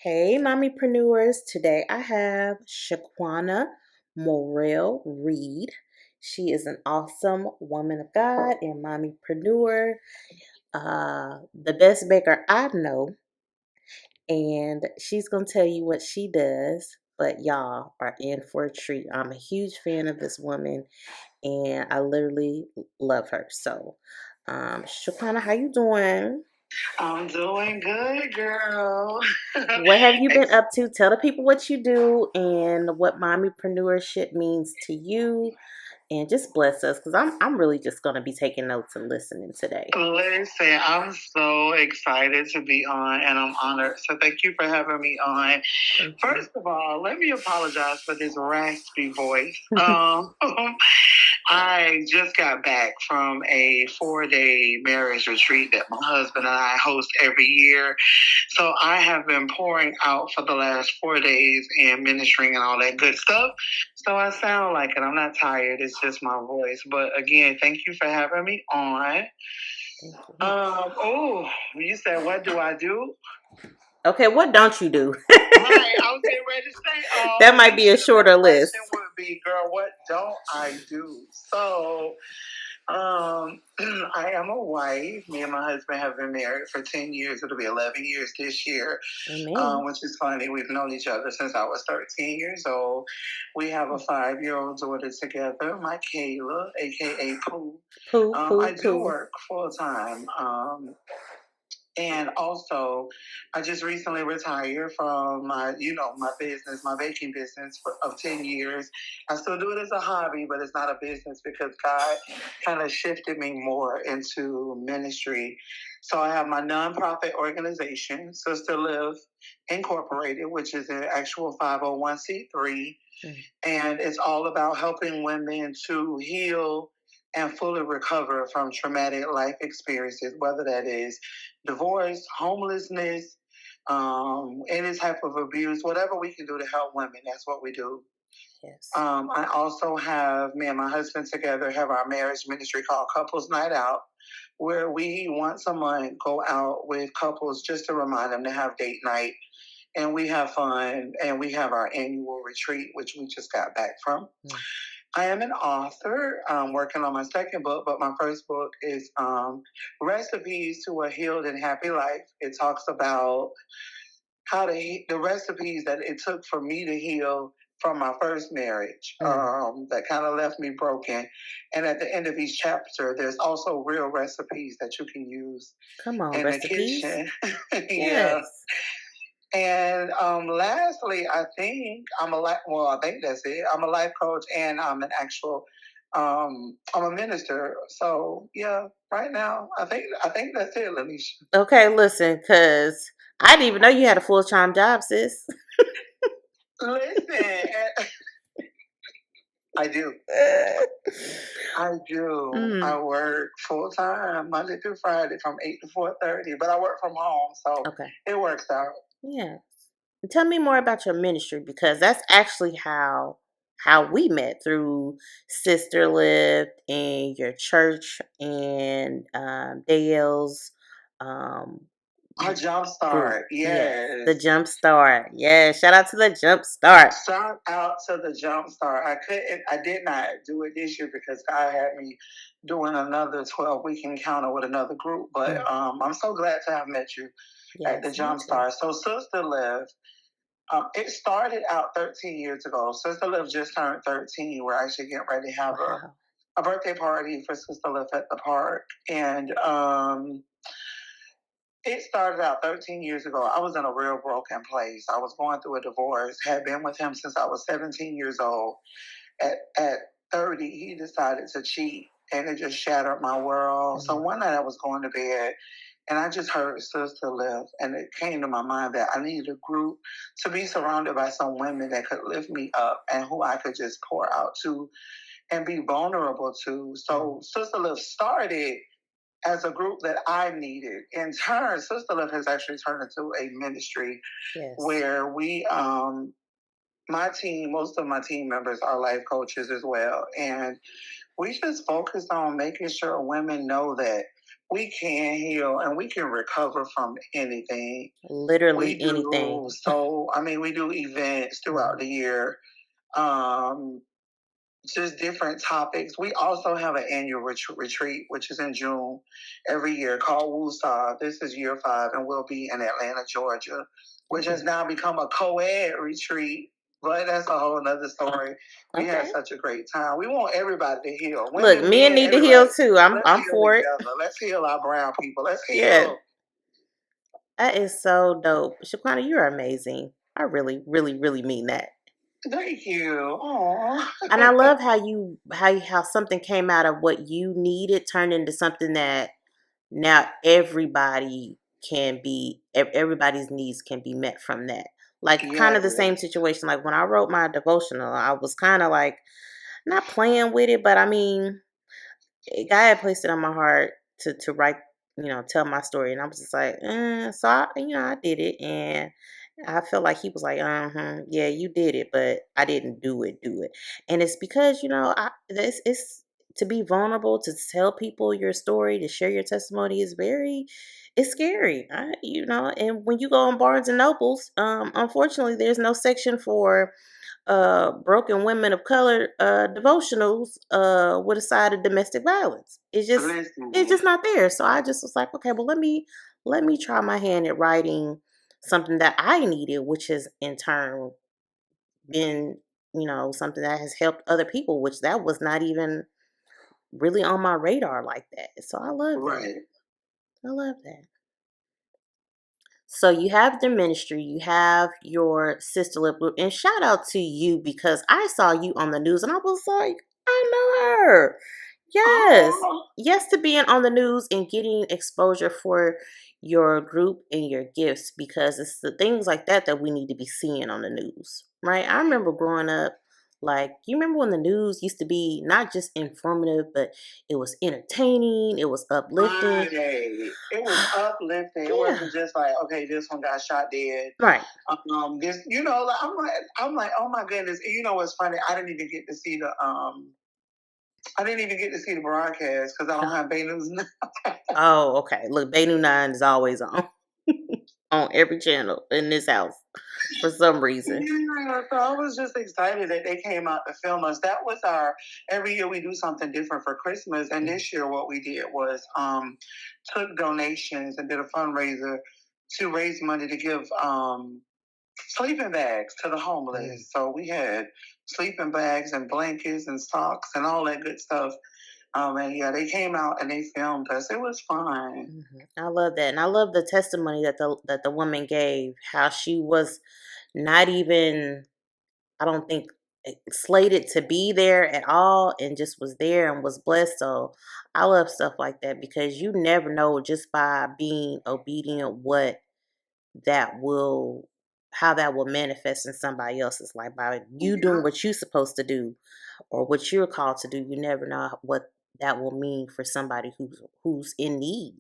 Hey, mommypreneurs. Today I have Shaqwana Morel Reed. She is an awesome woman of God and mommypreneur, the best baker I know. And she's going to tell you what she does. But y'all are in for a treat. I'm a huge fan of this woman and I literally love her. So, Shaqwana, how you doing? I'm doing good, girl. What have you been up to? Tell the people what you do and what mommypreneurship means to you, and just bless us because I'm really just gonna be taking notes and listening today. Listen, I'm so excited to be on and I'm honored. So thank you for having me on. Thank you. First of all, let me apologize for this raspy voice. I just got back from a 4-day marriage retreat that my husband and I host every year. So I have been pouring out for the last 4 days and ministering and all that good stuff. So I sound like it. I'm not tired. It's just my voice. But again, thank you for having me on. Oh, you said, what do I do? Okay, what don't you do? Right, I was getting ready to say. That might be a shorter list. Would be, girl, what don't I do? So, I am a wife. Me and my husband have been married for 10 years. It'll be 11 years this year, which is funny. We've known each other since I was 13 years old. We have a 5-year-old daughter together, my Kayla, a.k.a. Pooh. I do work full time. And also, I just recently retired from my business, my baking business of 10 years. I still do it as a hobby, but it's not a business because God kind of shifted me more into ministry. So I have my nonprofit organization, Sister Live Incorporated, which is an actual 501c3. And it's all about helping women to heal and fully recover from traumatic life experiences, whether that is divorce, homelessness, any type of abuse, whatever we can do to help women, that's what we do. Yes. I also have me and my husband together have our marriage ministry called Couples Night Out, where we once a month go out with couples just to remind them to have date night. And we have fun, and we have our annual retreat, which we just got back from. I am an author. I'm working on my second book, but my first book is Recipes to a Healed and Happy Life. It talks about the recipes that it took for me to heal from my first marriage that kind of left me broken. And at the end of each chapter, there's also real recipes that you can use in recipes? The kitchen. Yeah. Yes. And lastly, I think I think that's it. I'm a life coach and I'm an actual I'm a minister. So yeah, right now I think that's it, Lanisha. Okay, listen, because I didn't even know you had a full-time job, sis. Listen, I do. I do. I work full time Monday through Friday from 8 to 4:30, but I work from home, so it works out. Yeah. Tell me more about your ministry because that's actually how we met through Sister Lift and your church and Dale's our jump start, yes. The jump start. Yes. Shout out to the jump start. Shout out to the jump start. I did not do it this year because God had me doing another 12-week encounter with another group. But I'm so glad to have met you at the jump start. So Sister Live, it started out 13 years ago. Sister Live just turned 13. We're actually getting ready to have a birthday party for Sister Live at the park. And it started out 13 years ago. I was in a real broken place. I was going through a divorce, had been with him since I was 17 years old. At 30, he decided to cheat, and it just shattered my world. So one night I was going to bed, and I just heard Sister Live, and it came to my mind that I needed a group to be surrounded by some women that could lift me up and who I could just pour out to and be vulnerable to. So Sister Live started as a group that I needed. In turn, Sister Love has actually turned into a ministry where we, most of my team members are life coaches as well. And we just focus on making sure women know that we can heal and we can recover from anything. Literally We anything. do. So, I mean, we do events throughout the year. Um, just different topics. We also have an annual retreat, which is in June every year called Woosah. This is year 5, and we'll be in Atlanta, Georgia, which has now become a co-ed retreat. But that's a whole nother story. We had such a great time. We want everybody to heal. Look, Women, men men, need to heal everybody. too. Let's I'm heal for it. together. Let's heal our brown people. Let's Yeah. heal. That is so dope. Shaqwana, you're amazing. I really, really, really mean that. Thank you. Aww. And I love how something came out of what you needed turned into something that now everybody's needs can be met from that. Like kind of the same situation. Like when I wrote my devotional, I was kind of like not playing with it, but I mean, God had placed it on my heart to write, tell my story, and I was just like, so I did it, and I felt like He was like, yeah, you did it, but I didn't do it, and it's because it's to be vulnerable, to tell people your story, to share your testimony is it's scary, and when you go on Barnes and Nobles, unfortunately, there's no section for broken women of color devotionals with a side of domestic violence. It's just not there. So I just was like, okay, well let me try my hand at writing something that I needed, which has in turn been, something that has helped other people, which that was not even really on my radar like that. So I love that. I love that. So you have the ministry, you have your sister lip group, and shout out to you because I saw you on the news and I was like, I know her. Yes. Yes to being on the news and getting exposure for your group and your gifts because it's the things like that we need to be seeing on the news, right? I remember growing up, like, you remember when the news used to be not just informative, but it was entertaining, it was uplifting. It was uplifting. Yeah. It wasn't just like, okay, this one got shot dead. Right. This, I'm like, oh my goodness. You know what's funny? I didn't even get to see the broadcast because I don't have Bay News. Oh, okay. Look, Bay New 9 is always on. On every channel in this house for some reason. Yeah, so I was just excited that they came out to film us. That was every year we do something different for Christmas. And this year what we did was took donations and did a fundraiser to raise money to give sleeping bags to the homeless. So we had sleeping bags and blankets and socks and all that good stuff. And yeah, they came out and they filmed us. It was fun. I love that, and I love the testimony that the woman gave. How she was not even, I don't think, slated to be there at all, and just was there and was blessed. So I love stuff like that because you never know just by being obedient how that will manifest in somebody else's life by you doing what you're supposed to do or what you're called to do. You never know what that will mean for somebody who's in need.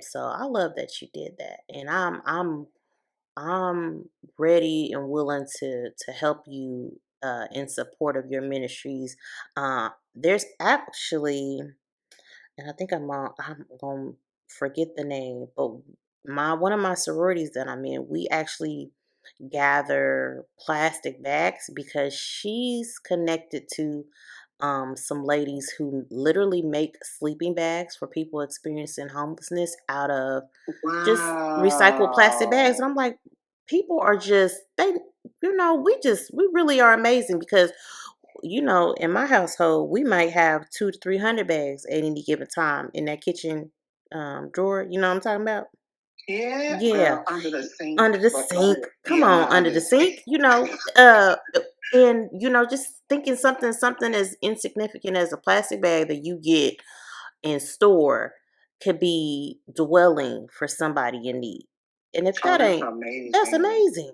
So I love that you did that, and I'm ready and willing to help you in support of your ministries. There's actually, and I think I'm gonna forget the name, but my one of my sororities that I'm in, we actually gather plastic bags because she's connected to some ladies who literally make sleeping bags for people experiencing homelessness out of just recycled plastic bags. And I'm like, people are just we really are amazing because in my household we might have 200 to 300 bags at any given time in that kitchen drawer. You know what I'm talking about? Yeah. Yeah. Well, under the sink. Under the sink. Come on, under the sink. And just thinking something as insignificant as a plastic bag that you get in store could be dwelling for somebody in need. And if that ain't, that's amazing.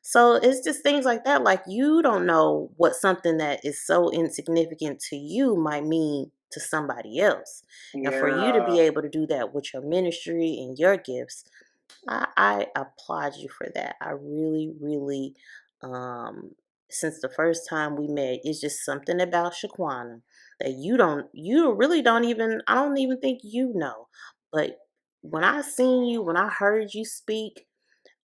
So it's just things like that. Like you don't know what something that is so insignificant to you might mean to somebody else. And for you to be able to do that with your ministry and your gifts, I applaud you for that. I really, really since the first time we met. It's just something about Shaqwana that you really don't even, I don't even think you know. But when I seen you, when I heard you speak,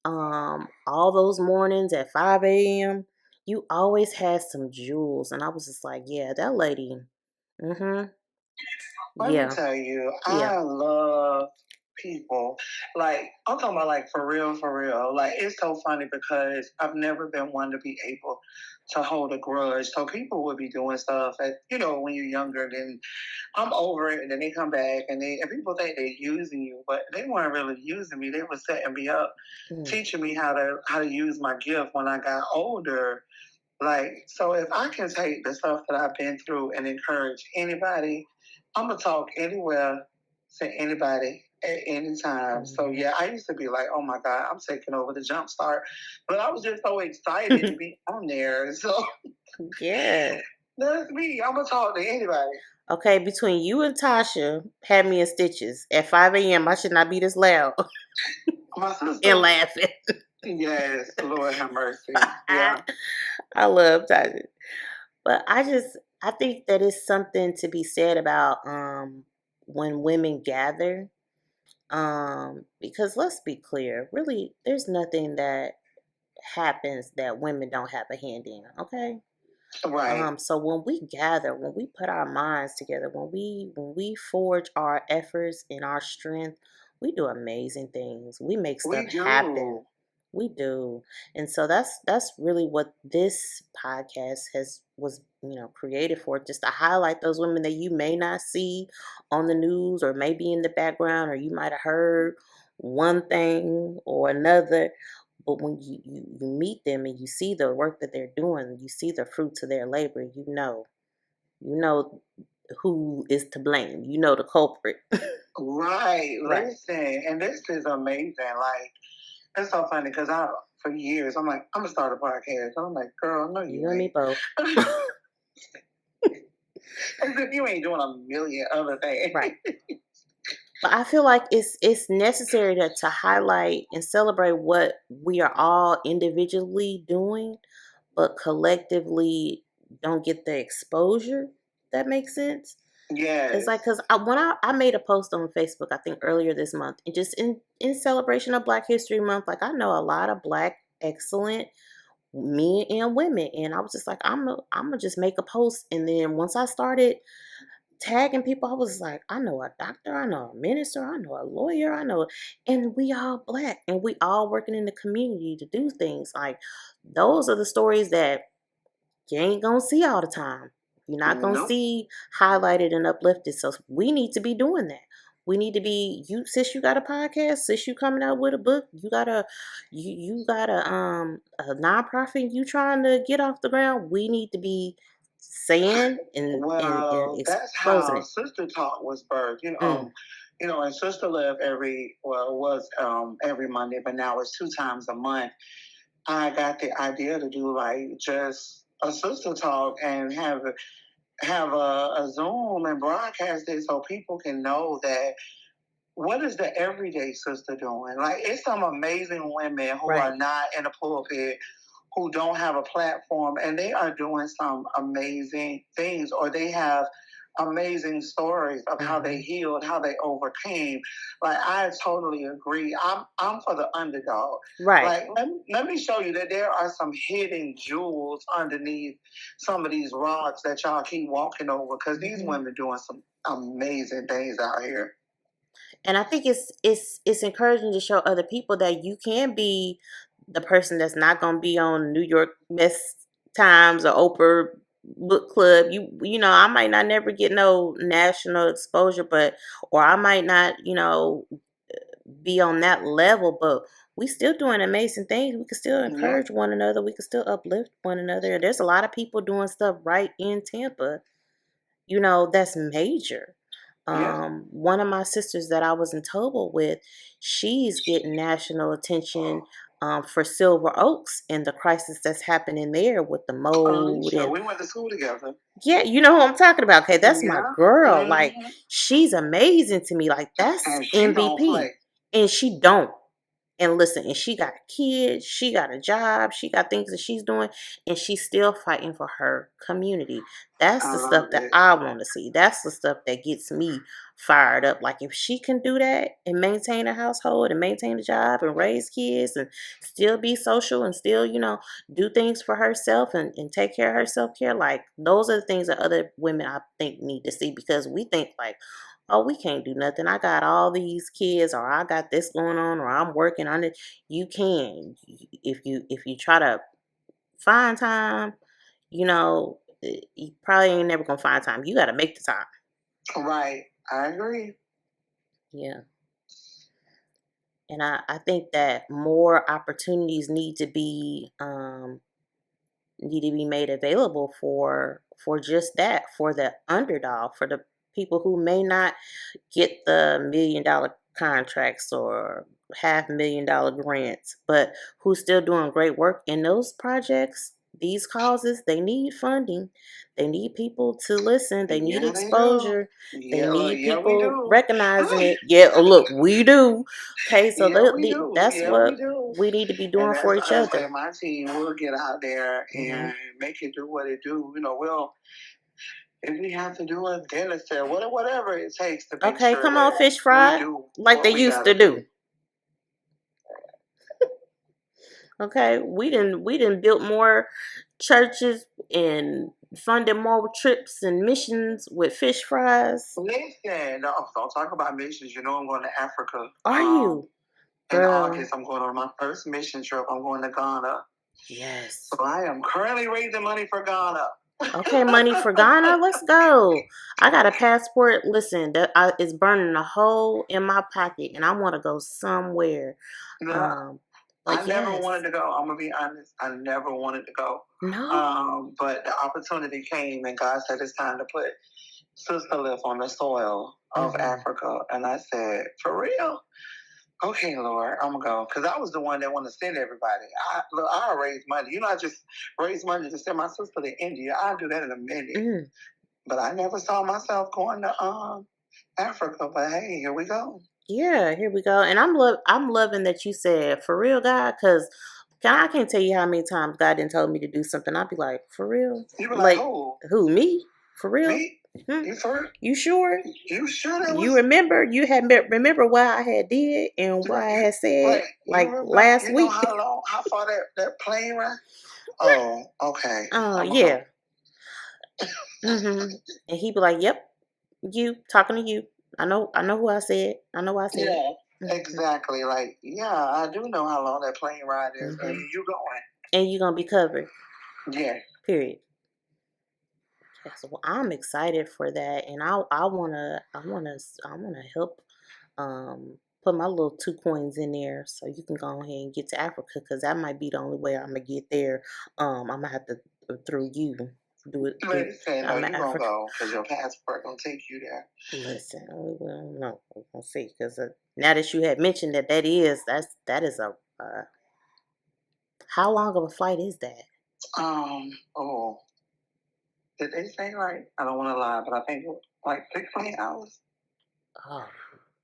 all those mornings at 5 a.m., you always had some jewels. And I was just like, yeah, that lady, mm-hmm, Let me yeah, tell you, yeah. I love people. Like, I'm talking about like for real, for real. Like, it's so funny because I've never been one to be able to hold a grudge. So people would be doing stuff that, when you're younger, then I'm over it, and then they come back, and people think they're using you, but they weren't really using me. They were setting me up, teaching me how to use my gift when I got older. Like, so if I can take the stuff that I've been through and encourage anybody, I'm gonna talk anywhere to anybody at any time. Mm-hmm. So yeah, I used to be like, oh my God, I'm taking over the jump start. But I was just so excited to be on there. So yeah. That's me. I'm gonna talk to anybody. Okay, between you and Tasha had me in stitches. At 5 a.m., I should not be this loud My sister and laughing. Yes, Lord have mercy. Yeah. I love Tasha. But I think that is something to be said about when women gather. Because let's be clear, really there's nothing that happens that women don't have a hand in, okay? Right. So when we gather, when we put our minds together, when we forge our efforts and our strength, we do amazing things. We make stuff happen. We do. And so that's really what this podcast was, created for, just to highlight those women that you may not see on the news, or maybe in the background, or you might have heard one thing or another. But when you meet them and you see the work that they're doing, you see the fruits of their labor, you know who is to blame. You know the culprit. Right. Right. Listen, and this is amazing. Like, it's so funny because for years, I'm like, I'm gonna start a podcast. And I'm like, girl, no, you You and me ain't. both. As if you ain't doing a million other things. Right. But I feel like it's necessary to highlight and celebrate what we are all individually doing, but collectively don't get the exposure. That makes sense. Yes. It's like, because when I made a post on Facebook, I think earlier this month, and just in celebration of Black History Month, like, I know a lot of Black excellent men and women, and I was just like, I'm gonna just make a post. And then once I started tagging people, I was like, I know a doctor, I know a minister, I know a lawyer, and we all Black, and we all working in the community to do things. Like, those are the stories that you ain't gonna see all the time. You're not gonna see highlighted and uplifted. So we need to be doing that. We need to be, you, sis, you got a podcast, sis, you coming out with a book, you got a nonprofit you trying to get off the ground. We need to be saying and That's exposing how it. Sister Talk was birthed. And Sister Live was every Monday, but now it's 2 times a month. I got the idea to do like just a Sister Talk and have a Zoom and broadcast it so people can know that what is the everyday sister doing? Like, it's some amazing women who are not in a pulpit, who don't have a platform, and they are doing some amazing things, or they have amazing stories of how they healed, how they overcame. Like, I totally agree. I'm for the underdog. Right. Like, let me show you that there are some hidden jewels underneath some of these rocks that y'all keep walking over, because these women doing some amazing things out here. And I think it's encouraging to show other people that you can be the person that's not going to be on New York Best Times or Oprah Book Club. I might not never get no national exposure, or I might not, be on that level, but we still doing amazing things. We can still encourage one another. We can still uplift one another. There's a lot of people doing stuff right in Tampa, that's major. One of my sisters that I was in Toba with, she's getting national attention for Silver Oaks and the crisis that's happening there with the mold. We went to school together. Yeah, you know who I'm talking about. Okay, that's my girl. Like, she's amazing to me. Like, that's MVP, and she don't. And listen, and she got kids, she got a job, she got things that she's doing, and she's still fighting for her community. That's I the love stuff that it. I want to see. That's the stuff that gets me fired up. Like if she can do that and maintain a household and maintain a job and raise kids and still be social and still, do things for herself and take care of her self-care, like those are the things that other women I think need to see, because we think like, oh, we can't do nothing. I got all these kids, or I got this going on, or I'm working on it. You can, if you try to find time, you probably ain't never gonna find time. You got to make the time. Right. I agree. Yeah. And I think that more opportunities need to be made available for just that, for the underdog, for the people who may not get the $1 million contracts or $500,000 grants, but who's still doing great work in those projects. These causes, they need funding. They need people to listen. They need Yeah, they do. exposure. They Yeah, need yeah, we people do. recognizing it. Yeah, oh, look, we do. Okay, so Yeah, we do. that's Yeah, we what do. we need to be And doing for each that's why other. my team will get out there Hmm. and make it do what it do. If we have to do a dinner fair, whatever it takes to make Okay, sure come on, that fish we fry, do like they what we used got to to do. do. Okay, we didn't built more churches and funded more trips and missions with fish fries. Listen, no, don't talk about missions. I'm going to Africa. Are you, In girl? August, I'm going on my first mission trip. I'm going to Ghana. Yes. So I am currently raising money for Ghana. Okay, money for Ghana. Let's go. I got a passport. Listen, it's burning a hole in my pocket, and I want to go somewhere. No, Um, I but never yes, wanted to go. I'm gonna be honest. I never wanted to go. no. But the opportunity came, and God said it's time to put sister lift on the soil of Hmm. Africa. And I said, for real? Okay, Lord, I'm gonna go because I was the one that wanted to send everybody. I'll raise money. I just raise money to send my sister to India. I'll do that in a minute. Mm. But I never saw myself going to Africa. But hey, here we go. Yeah, here we go. And I'm loving that you said for real, God, because I can't tell you how many times God didn't tell me to do something. I'd be like, for real? You were like, Like, who? who, me? For real? Me? Hmm? You for? You sure? You sure that You was? remember? You had remember what I had did and what I You, had said like you like remember? last You know week? how far that plane ride? Oh, okay. Oh, I'm gonna yeah. And he'd be like, "Yep, you talking to you. I know who I said. I know what I go. said." Yeah, Hmm. exactly. Like, yeah, I do know how long that plane ride is, Hmm. and you going? And you're gonna be covered. Yeah. Period. Yeah, so I'm excited for that, and I wanna help put my little 2 coins in there so you can go ahead and get to Africa, because that might be the only way I'm gonna get there. I'm gonna have to through you do it through. Listen, no, I'm at you gonna Africa. go because your passport gonna take you there. Listen, we don't know. We're gonna see, because now that you had mentioned that is a how long of a flight is that? Oh, did they say like? I don't want to lie, but I think like 16 hours. Oh,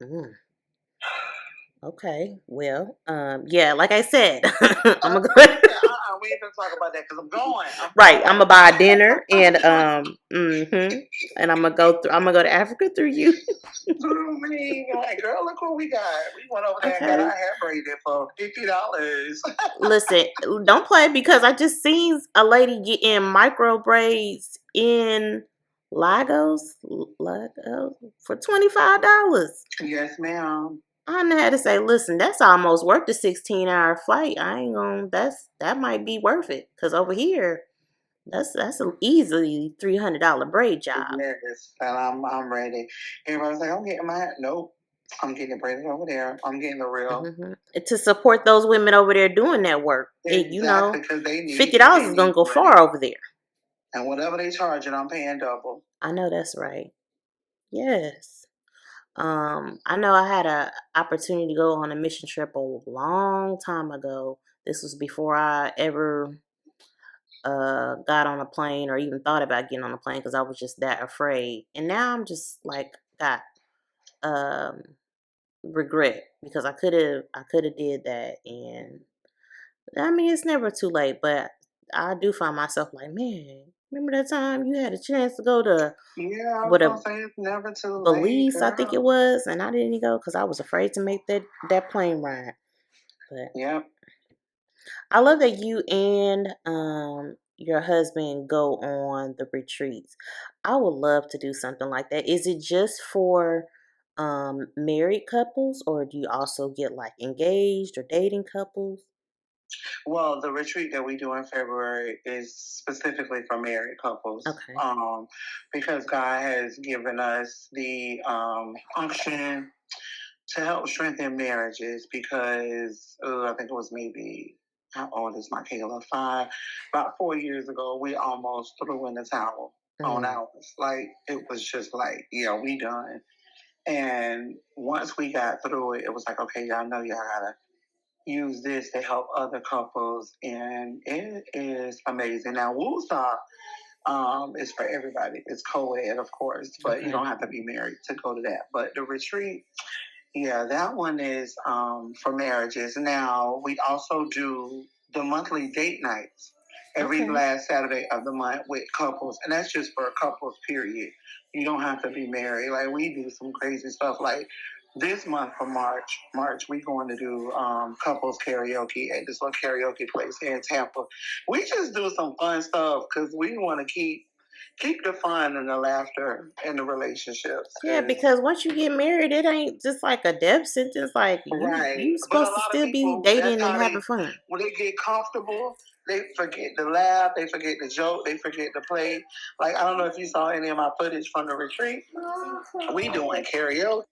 mm, okay. Well, yeah, like I said, I'm gonna go. We ain't gonna talk about that because I'm going. I'm Right, I'm going. gonna buy dinner and and I'm gonna go to Africa through you. Through me, like, girl, look what we got. We went over there and got Okay. our hair braided for $50. Listen, don't play, because I just seen a lady getting micro braids in Lagos for $25. Yes, ma'am. I done had to say, listen, that's almost worth the 16-hour flight. I ain't gonna. That might be worth it, because over here, that's an easily $300 braid job. Yes, and I'm ready. Everybody's like, I'm getting my hair. Nope. I'm getting it braided over there. I'm getting the real. Hmm. To support those women over there doing that work, Exactly, because they $50 is gonna need go money. far over there. And whatever they charging, I'm paying double. I know that's right. Yes. I know I had a opportunity to go on a mission trip a long time ago. This was before I ever got on a plane or even thought about getting on a plane, because I was just that afraid. And now I'm just like, God, um regret because I could have did that. And I mean, it's never too late, but I do find myself like, man, remember that time you had a chance to go to Yeah, I was what gonna a say it's never too late, Belize, I think it girl. was, and I didn't go because I was afraid to make that plane ride. But Yep. I love that you and your husband go on the retreats. I would love to do something like that. Is it just for married couples, or do you also get like engaged or dating couples? Well, the retreat that we do in February is specifically for married couples, Okay. because God has given us the unction to help strengthen marriages. Because I think it was maybe, how old is my Kayla? 5. About 4 years ago, we almost threw in the towel on Mm, ours. Like it was just like, yeah, we done. And once we got through it, it was like, okay, y'all know y'all gotta use this to help other couples, and it is amazing. Now, Woosah is for everybody. It's co-ed, of course, but you okay. don't have to be married to go to that. But the retreat, yeah, that one is for marriages. Now, we also do the monthly date nights every Okay. last Saturday of the month with couples, and that's just for couples, period. You don't have to be married. Like, we do some crazy stuff. Like, this month for March, we going to do couples karaoke at this little karaoke place here in Tampa. We just do some fun stuff because we want to keep the fun and the laughter in the relationships. Yeah, because once you get married, it ain't just like a death sentence. Like Right. you But a supposed to lot of still be people, that's dating and how having fun. when they get comfortable, they forget to laugh, they forget to joke, they forget to play. Like, I don't know if you saw any of my footage from the retreat. We doing karaoke.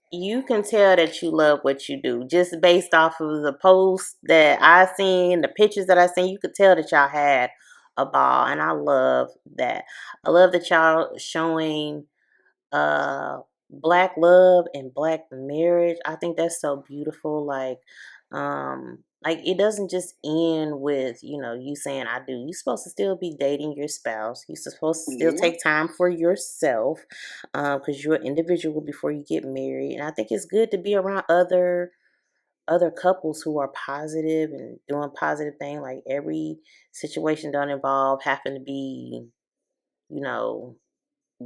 You can tell that you love what you do just based off of the posts that I seen, the pictures that I seen. You could tell that y'all had a ball, and I love that. I love that y'all showing uh black love and black marriage. I think that's so beautiful. Like it doesn't just end with, you saying I do. You're supposed to still be dating your spouse. You're supposed to still Yeah. take time for yourself, because you're an individual before you get married. And I think it's good to be around other couples who are positive and doing positive things. Like every situation don't involve having to be, you know,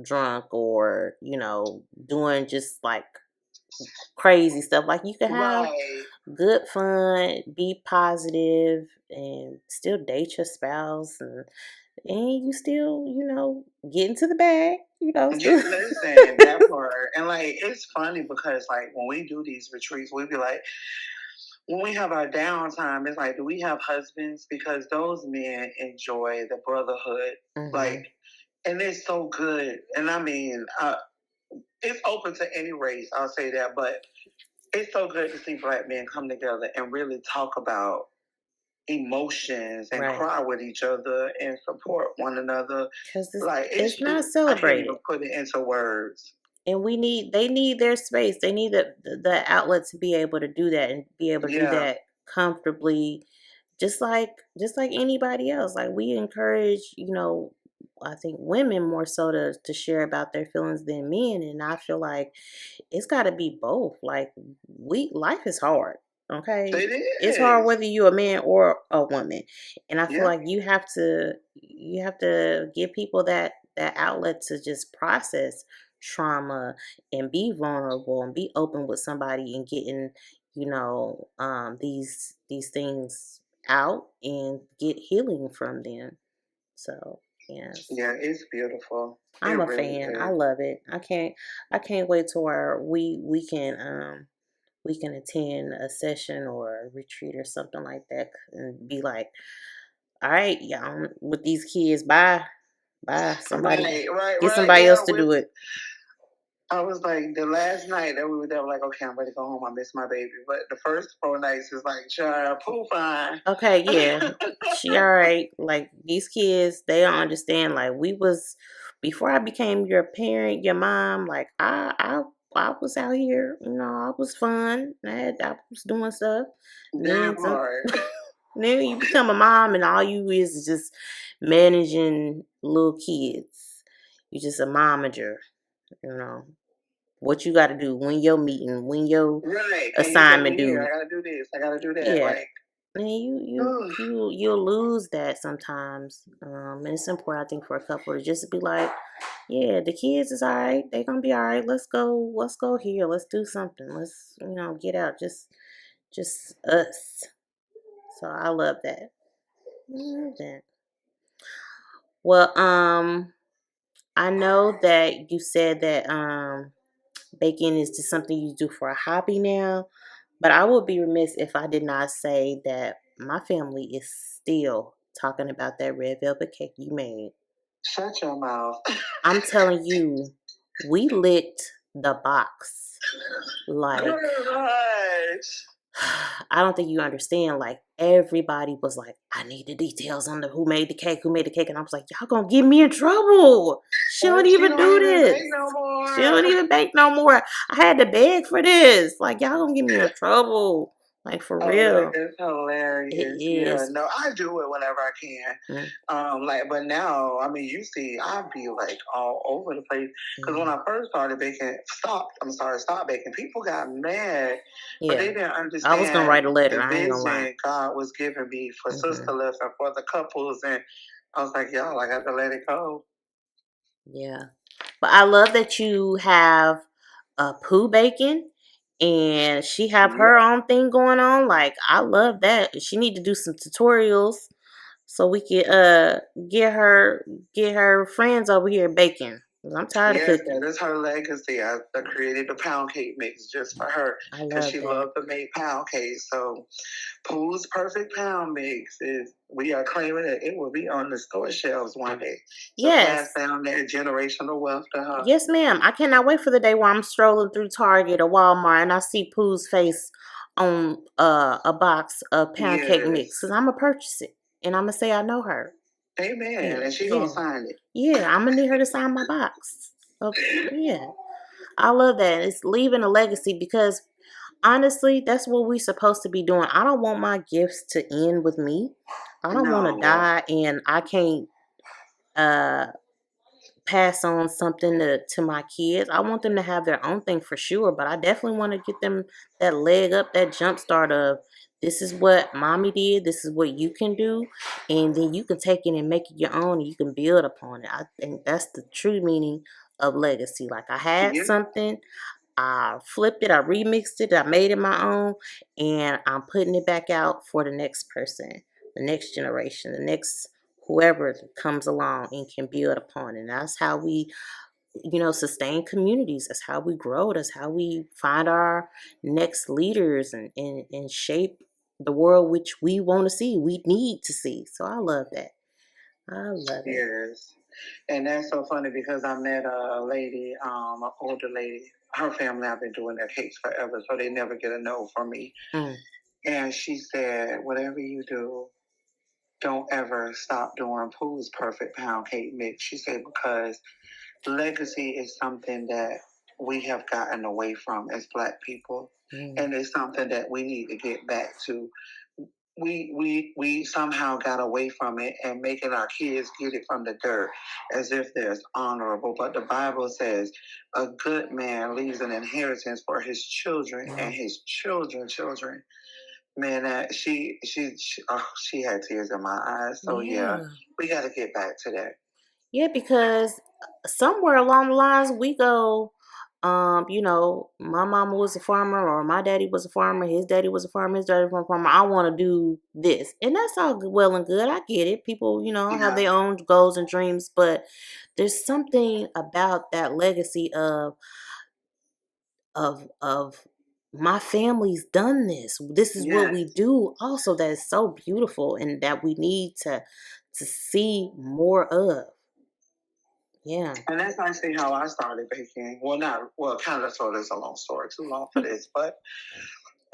drunk or, doing just like crazy stuff. Like you can have Right. good fun, be positive, and still date your spouse, and you still, get into the bag, Yeah, still. listen, that part. And like, it's funny because like when we do these retreats, we be like, when we have our downtime, it's like, do we have husbands? Because those men enjoy the brotherhood. Hmm. Like, and it's so good. And I mean, it's open to any race, I'll say that, but it's so good to see black men come together and really talk about emotions and Right. cry with each other and support one another. Because Like it's not I can't even celebrated. put it into words. And they need their space. They need the outlet to be able to do that and be able to do Yeah, that comfortably, just like anybody else. Like we encourage, I think women more so to share about their feelings than men. And I feel like it's got to be both. Like life is hard. Okay, it it's hard is. whether you're a man or a woman, and I feel Yeah, like you have to give people that outlet to just process trauma and be vulnerable and be open with somebody and getting, these things out and get healing from them. So yes, yeah, it's beautiful. It I'm a really fan. I is. love it. I can't wait to where we can attend a session or a retreat or something like that and be like, all right, y'all, with these kids, bye, somebody, get Right, somebody else girl. to do it. I was like, the last night that we were there, like, okay, I'm ready to go home. I miss my baby. But the first 4 nights is like, child, poo fine. Okay, yeah, she all right. Like these kids, they don't understand. Like we was before I became your parent, your mom. Like I was out here. I was fun. I was doing stuff. And That then some. part. Then you become a mom, and all you is just managing little kids. You just a momager, you know. what you got to do, when your meeting, when your Right. Can you take assignment me here? due. I gotta do this. I gotta do that. Yeah. Like, Man, you'll lose that sometimes. And it's important, I think, for a couple to just be like, yeah, the kids is all right. They gonna be all right. Let's go. Let's go here. Let's do something. Let's get out. Just us. So I love that. I love that. Well, I know that you said that baking is just something you do for a hobby now, but I would be remiss if I did not say that my family is still talking about that red velvet cake you made. shut your mouth. I'm telling you, we licked the box. Like, Gosh. I don't think you understand. Like, everybody was like, I need the details on the who made the cake, who made the cake. And I was like, y'all gonna get me in trouble. She don't She even don't do even this. bake no She don't more. even bake no more. I had to beg for this. Like, y'all gonna get me in trouble. Like, for Oh, that real. is It hilarious. Yeah, is. no, I do it whenever I can. Mm, But now, I mean, you see, I be like all over the place. Because when mm. I first started baking, stop baking, people got mad, but they Yeah. didn't I was gonna understand write a letter. the I ain't gonna lie. vision God was giving me for Hmm. sisterless and for the couples. And I was like, y'all, I got to let it go. Yeah. But I love that you have Pooh bacon and she have her Yep. own thing going on. Like, I love that. She need to do some tutorials so we can get her friends over here baking. 'Cause I'm tired of Yes, cooking. that is her legacy. I created the pound cake mix just for her I because love she that. loved to make pound cake. So Pooh's Perfect Pound Mix is, we are claiming that it will be on the store shelves one day to pass Yes. down that generational wealth to her. Yes, ma'am. I cannot wait for the day where I'm strolling through Target or Walmart and I see Pooh's face on a box of pound cake mix. Yes. Cause I'm gonna purchase it and I'm gonna say I know her. Amen. Yeah, And she gonna yeah, sign it. yeah. I'm gonna need her to sign my box. Yeah, I love that. It's leaving a legacy because honestly, that's what we're supposed to be doing. I don't want my gifts to end with me. I don't want to No. die and I can't uh pass on something to my kids. I want them to have their own thing for sure, but I definitely want to get them that leg up, that jump start of this is what mommy did, this is what you can do, and then you can take it and make it your own and you can build upon it. I think that's the true meaning of legacy. Like I had Yep. something, I flipped it, I remixed it, I made it my own, and I'm putting it back out for the next person, the next generation, the next whoever comes along and can build upon it. And that's how we, sustain communities. That's how we grow. That's how we find our next leaders and shape the world which we want to see, we need to see. So I love that. I love it. Yes. And that's so funny because I met a lady, an older lady. Her family have been doing their cakes forever, so they never get a no from me. Mm, And she said, whatever you do, don't ever stop doing Pooh's Perfect Pound Cake Mix. She said, because legacy is something that we have gotten away from as Black people. mm, And it's something that we need to get back to. We somehow got away from it and making our kids get it from the dirt as if there's honorable. But the Bible says a good man leaves an inheritance for his children and mm. his children's children. Man, she had tears in my eyes. So yeah, Yeah. we got to get back to that. Yeah, because somewhere along the lines we go, my mama was a farmer or my daddy was a farmer, his daddy was a farmer, his daddy was a farmer. I want to do this. And that's all well and good. I get it. People, have Yeah. their own goals and dreams, but there's something about that legacy of my family's done this. This is what we Yes. do also that is so beautiful and that we need to see more of. Yeah. And that's actually how I started baking. Well, not well, kind of sort of. It's a long story, too long for this. But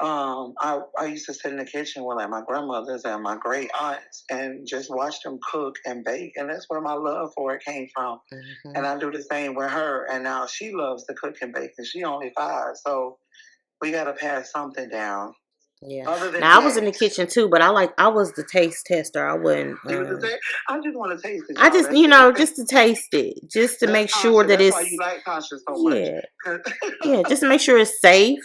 I used to sit in the kitchen with like my grandmothers and my great aunts and just watch them cook and bake, and that's where my love for it came from. And Hmm. I do the same with her, and now she loves to cook and bake, and she only 5, so we got to pass something down. Yeah. Now I was in the kitchen too, but I was the taste tester. I wouldn't. I just want to taste it. I just just to taste it, just to make sure that that's it's. Why you like Tasha so much. Yeah, just to make sure it's safe.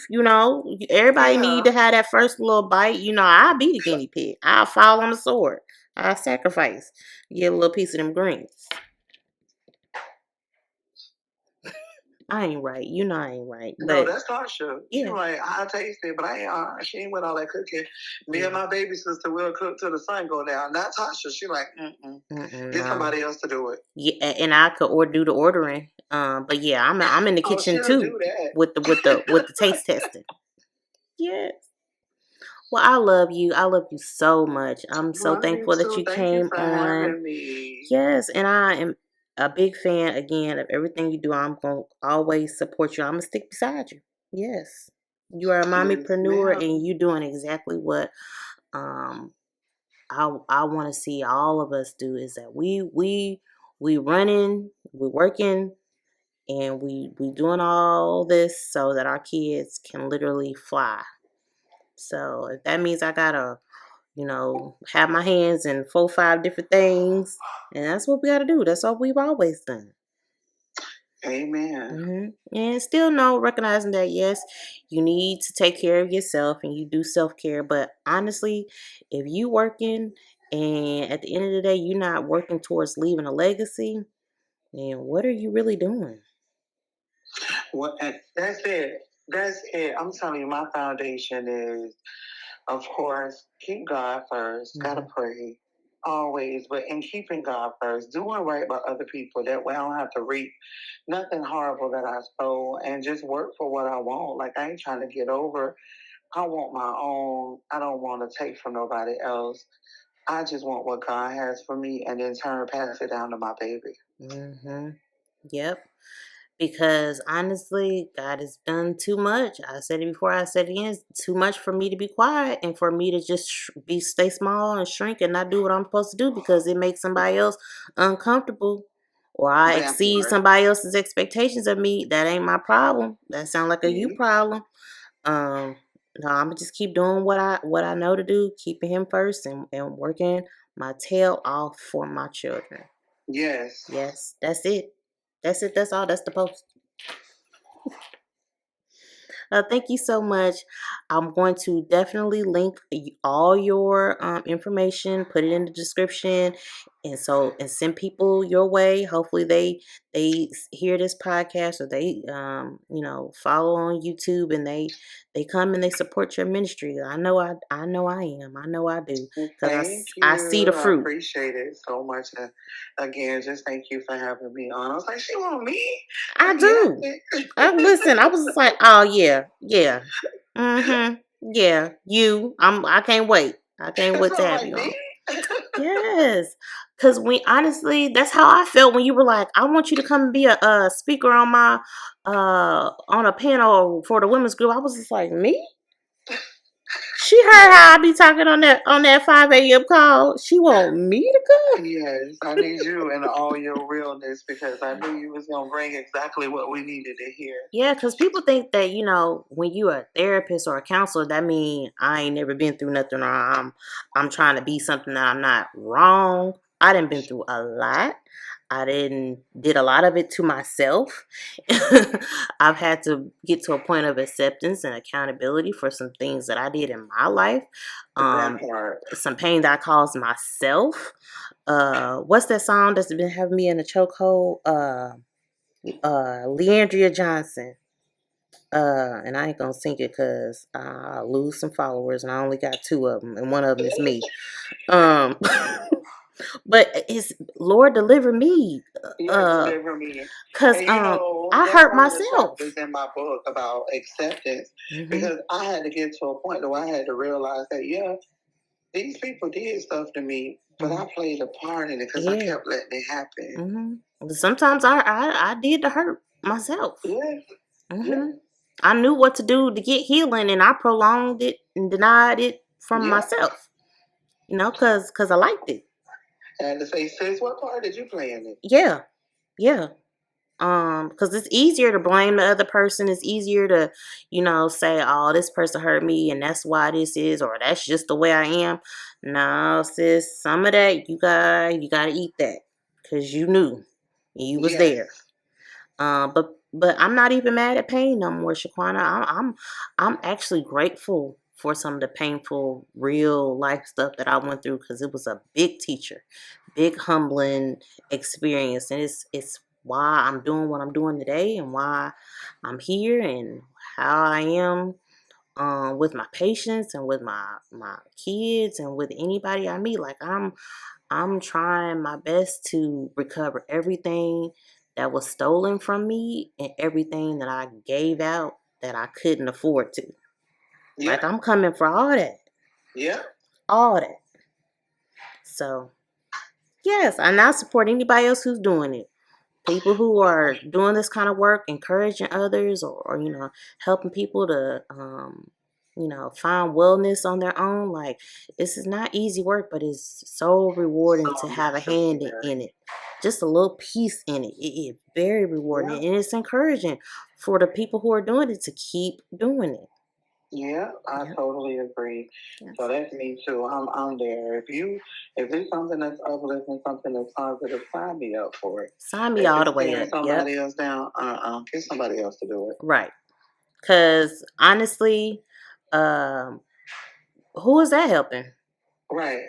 Everybody need to have that first little bite. I'll be the guinea pig. I'll fall on the sword. I'll sacrifice. Get a little piece of them greens. I ain't right. I ain't right. But no, that's Tasha. Yeah. You're right. I taste it, but I ain't. She ain't with all that cooking. Me and my baby sister will cook till the sun go down. Not Tasha. She like, get somebody else to do it. Yeah, and I could do the ordering. But yeah, I'm in the kitchen too with the taste testing. Yes. Well, I love you. I love you so much. I'm so thankful that you came on. Yes, and I am a big fan again of everything you do. I'm gonna always support you. I'm gonna stick beside you. Yes, you are a mommypreneur, and you doing exactly what I want to see all of us do. Is that we running, we working, and we doing all this so that our kids can literally fly. So if that means I gotta have my hands in 4-5 different things. And that's what we got to do. That's what we've always done. Amen. And still recognizing that, yes, you need to take care of yourself and you do self-care. But honestly, if you working and at the end of the day, you're not working towards leaving a legacy, then what are you really doing? Well, that's it. That's it. I'm telling you, my foundation is, of course, keep God 1st. Gotta pray always, but in keeping God first, doing right by other people. That way I don't have to reap nothing horrible that I stole, and just work for what I want. Like, I ain't trying to get over. I want my own. I don't want to take from nobody else. I just want what God has for me, and in turn pass it down to my baby. Yep. Because honestly, God has done too much. I said it before, I said it again. It's too much for me to be quiet and for me to just stay small and shrink and not do what I'm supposed to do because it makes somebody else uncomfortable, or I exceed somebody else's expectations of me. That ain't my problem. That sounds like a you problem. No, I'm gonna just keep doing what I know to do, keeping him first and working my tail off for my children. Yes. Yes, that's it. That's it. That's all. That's the post. Thank you so much. I'm going to definitely link all your information, put it in the description, and send people your way. Hopefully they hear this podcast or they follow on YouTube and they come and they support your ministry. I know I am. I know I do because I see the fruit. I appreciate it so much. Again, just thank you for having me on. I was like, she want me? I do. Listen, I was just like, oh yeah. Yeah, you. I can't wait. I can't wait to have you on. Yes, because honestly, that's how I felt when you were like, I want you to come and be a speaker on my on a panel for the women's group. I was just like, me? She heard how I be talking on that 5 a.m. call. She want me to come? Yes, I need you in all your realness because I knew you was gonna bring exactly what we needed to hear. Yeah, because people think that when you are a therapist or a counselor, that means I ain't never been through nothing, or I'm trying to be something that I'm not. Wrong. I done been through a lot. I did a lot of it to myself. I've had to get to a point of acceptance and accountability for some things that I did in my life. Some pain that I caused myself. What's that song that's been having me in a chokehold? Leandria Johnson. And I ain't gonna sing it because I'll lose some followers, and I only got 2 of them, and one of them is me. But it's Lord deliver me. Deliver me. Cause I hurt myself. Is in my book about acceptance because I had to get to a point where I had to realize that these people did stuff to me, but I played a part in it because I kept letting it happen. Sometimes I did the hurt myself. I knew what to do to get healing, and I prolonged it and denied it from myself. Because I liked it. And to say, sis, what part did you play in it? Yeah. Because it's easier to blame the other person. It's easier to, say, oh, this person hurt me and that's why this is, or that's just the way I am. No, sis, some of that you gotta eat that because you was Yes. there. But I'm not even mad at pain no more, Shaqwana. I'm actually grateful for some of the painful real life stuff that I went through because it was a big teacher, big humbling experience, and it's why I'm doing what I'm doing today and why I'm here and how I am with my patients and with my kids and with anybody I meet. Like I'm trying my best to recover everything that was stolen from me and everything that I gave out that I couldn't afford to. Yeah. Like I'm coming for all that. Yeah. All that. So, yes, and I support anybody else who's doing it. People who are doing this kind of work, encouraging others or helping people to find wellness on their own. Like, this is not easy work, but it's so rewarding to have a hand in it. Just a little piece in it. It's very rewarding. Yeah. And it's encouraging for the people who are doing it to keep doing it. Yeah, I totally agree. Yes. So that's me too. I'm there. If there's something that's uplifting, something that's positive, sign me up for it. Sign me all the way up. Somebody else down. Get somebody else to do it. Right. Because honestly, who is that helping? Right.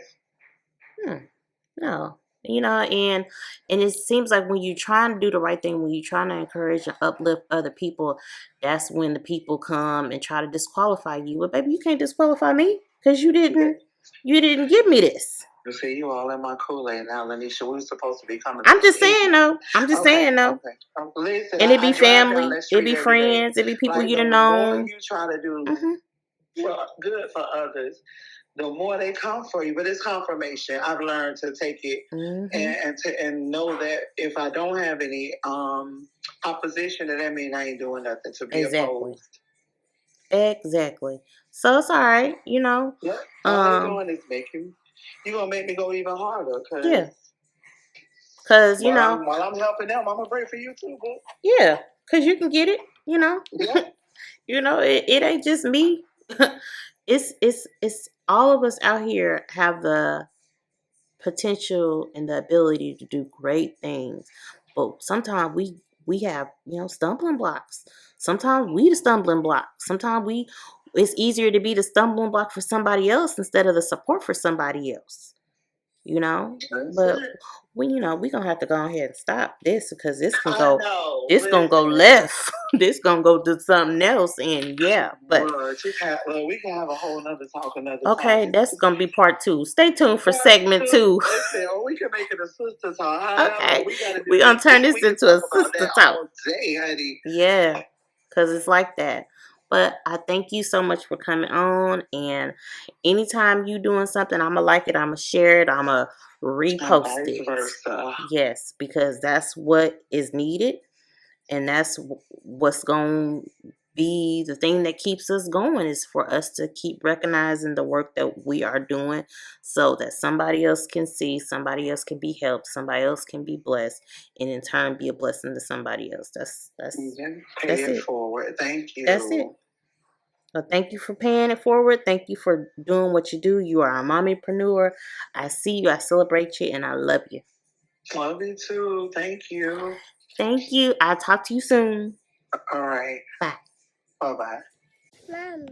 No. And it seems like when you're trying to do the right thing, when you're trying to encourage and uplift other people, that's when the people come and try to disqualify you. But baby, you can't disqualify me because you didn't give me this. You see, you all in my Kool-Aid now, Lanisha. We were supposed to be coming. I'm just saying though. Okay. Listen, and it be family, it be friends, it be people you done known. The more you try to do good for others, the more they come for you. But it's confirmation. I've learned to take it and know that if I don't have any opposition, then that means I ain't doing nothing to be opposed. Exactly. So it's all right, Yeah. All they're doing is you're gonna make me go even harder. Cause while I'm helping them, I'm gonna pray for you too, boo. Yeah, cause you can get it. Yeah. It ain't just me. it's all of us out here have the potential and the ability to do great things, but sometimes we have stumbling blocks. Sometimes we the stumbling block. Sometimes it's easier to be the stumbling block for somebody else instead of the support for somebody else. But we gonna have to go ahead and stop this because this can go gonna go left. This gonna go to something else, and but we can have a whole nother talk okay, that's gonna be part 2. Stay tuned for segment 2. Listen, we can make it a sister talk. Okay, we gonna turn this into a sister talk. Day, honey. Yeah, because it's like that. But I thank you so much for coming on. And anytime you doing something, I'ma like it. I'ma share it. I'ma repost it. Versa. Yes, because that's what is needed, and that's what's going to be the thing that keeps us going, is for us to keep recognizing the work that we are doing so that somebody else can see, somebody else can be helped, somebody else can be blessed, and in turn be a blessing to somebody else. That's pay it forward. Thank you. That's it. Well, thank you for paying it forward. Thank you for doing what you do. You are a mommypreneur. I see you, I celebrate you, and I love you. Love you too. Thank you. Thank you. I'll talk to you soon. All right. Bye. Bye-bye. Mom.